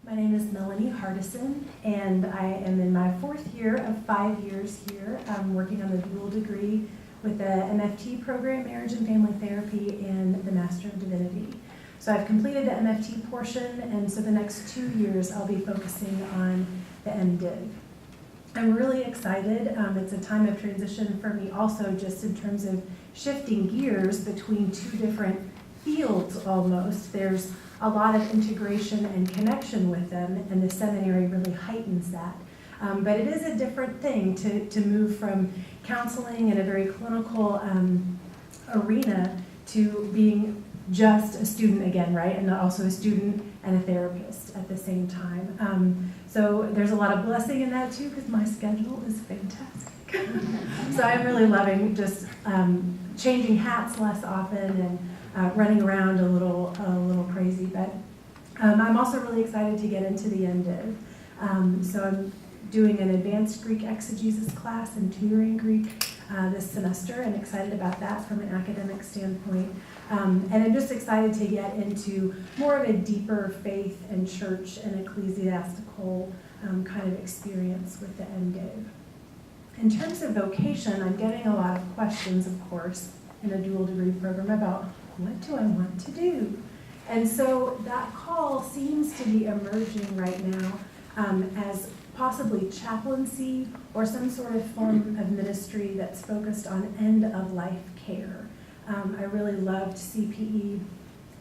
My name is Melanie Hardison, and I am in my 4th year of 5 years here. I'm working on the dual degree with the MFT program, Marriage and Family Therapy, and the Master of Divinity. So I've completed the MFT portion, and so the next 2 years I'll be focusing on the MDiv. I'm really excited. It's a time of transition for me also, just in terms of shifting gears between 2 different fields almost. There's a lot of integration and connection with them, and the seminary really heightens that. But it is a different thing to move from counseling in a very clinical arena to being just a student again, right? And also a student and a therapist at the same time. So there's a lot of blessing in that too, because my schedule is fantastic. So I'm really loving just changing hats less often and running around a little crazy, but I'm also really excited to get into the MDiv. So I'm doing an advanced Greek exegesis class and tutoring Greek this semester, and excited about that from an academic standpoint. And I'm just excited to get into more of a deeper faith and church and ecclesiastical kind of experience with the MDiv. In terms of vocation, I'm getting a lot of questions, of course, in a dual degree program about what do I want to do? And so that call seems to be emerging right now as possibly chaplaincy or some sort of form of ministry that's focused on end-of-life care. I really loved CPE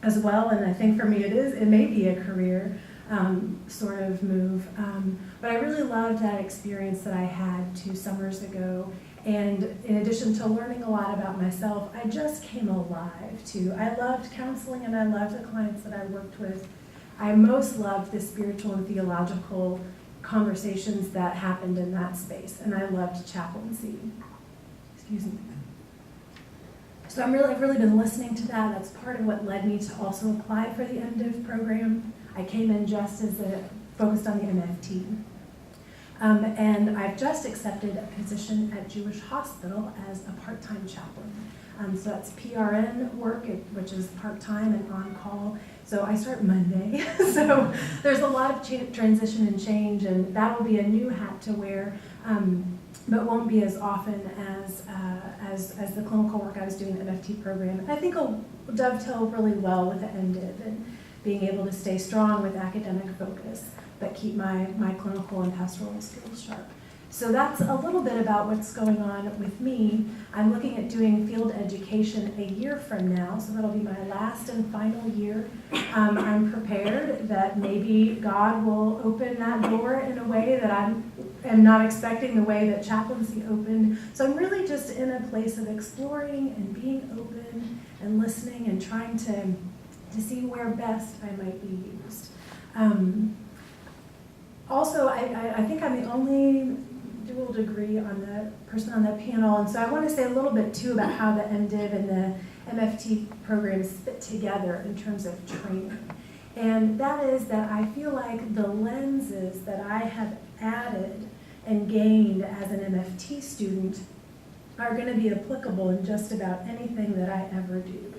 as well, and I think for me it may be a career sort of move. But I really loved that experience that I had 2 summers ago. And in addition to learning a lot about myself, I just came alive too. I loved counseling and I loved the clients that I worked with. I most loved the spiritual and theological conversations that happened in that space, and I loved chaplaincy. Excuse me. So I've really been listening to that. That's part of what led me to also apply for the MDiv program. I came in just as focused on the MFT. And I've just accepted a position at Jewish Hospital as a part-time chaplain. So that's PRN work, which is part-time and on-call. So I start Monday. So there's a lot of transition and change, and that will be a new hat to wear, but won't be as often as the clinical work I was doing in the MFT program. I think it'll dovetail really well with the MDiv and being able to stay strong with academic focus, but keep my clinical and pastoral skills sharp. So that's a little bit about what's going on with me. I'm looking at doing field education a year from now, so that'll be my last and final year. I'm prepared that maybe God will open that door in a way that I am not expecting, the way that chaplaincy opened. So I'm really just in a place of exploring and being open and listening and trying to see where best I might be used. Also, I think I'm the only dual degree person on the panel, and so I want to say a little bit too about how the MDiv and the MFT programs fit together in terms of training. And that is that I feel like the lenses that I have added and gained as an MFT student are going to be applicable in just about anything that I ever do.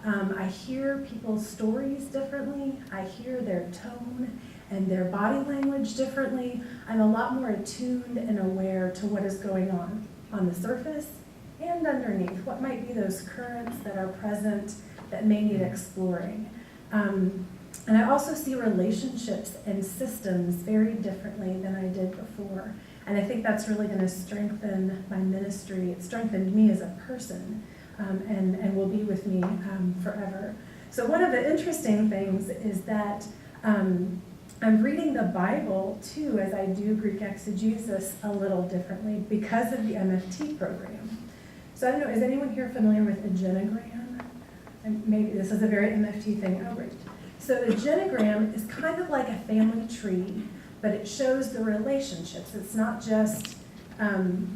I hear people's stories differently. I hear their tone and their body language differently. I'm a lot more attuned and aware to what is going on the surface and underneath, what might be those currents that are present that may need exploring. And I also see relationships and systems very differently than I did before. And I think that's really going to strengthen my ministry. It strengthened me as a person, and will be with me forever. So one of the interesting things is that I'm reading the Bible, too, as I do Greek exegesis a little differently because of the MFT program. So I don't know, is anyone here familiar with a genogram? And maybe this is a very MFT thing. Oh, great. So the genogram is kind of like a family tree, but it shows the relationships. It's not just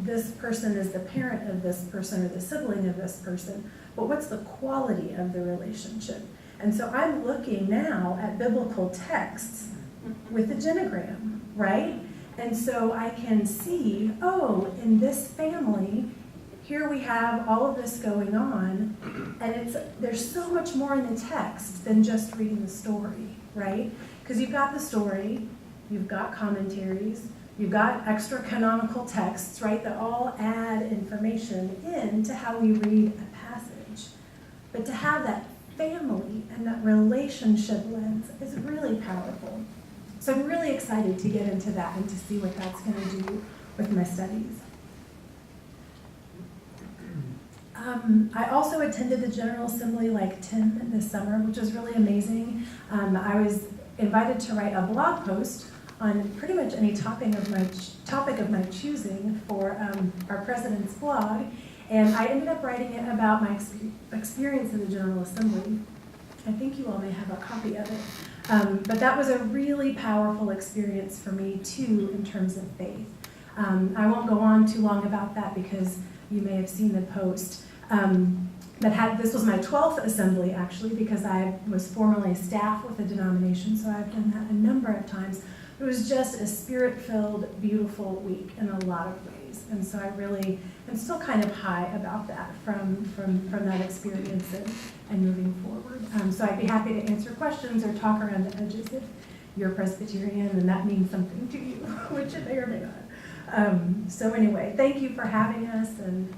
this person is the parent of this person or the sibling of this person, but what's the quality of the relationship? And so I'm looking now at biblical texts with the genogram, right? And so I can see, oh, in this family, here we have all of this going on, and there's so much more in the text than just reading the story, right? Because you've got the story, you've got commentaries, you've got extra canonical texts, right, that all add information into how we read a passage. But to have that family and that relationship lens is really powerful. So I'm really excited to get into that and to see what that's going to do with my studies. I also attended the General Assembly like Tim this summer, which was really amazing. I was invited to write a blog post on pretty much any topic of my choosing for our president's blog, and I ended up writing it about my experience in the General Assembly. I think you all may have a copy of it. But that was a really powerful experience for me too in terms of faith. I won't go on too long about that because you may have seen the post. This was my 12th assembly actually, because I was formerly staff with a denomination, so I've done that a number of times. It was just a spirit-filled, beautiful week in a lot of ways. And so I really am still kind of high about that from that experience and moving forward. So I'd be happy to answer questions or talk around the edges if you're Presbyterian and that means something to you, which it may or may not. So anyway, thank you for having us, and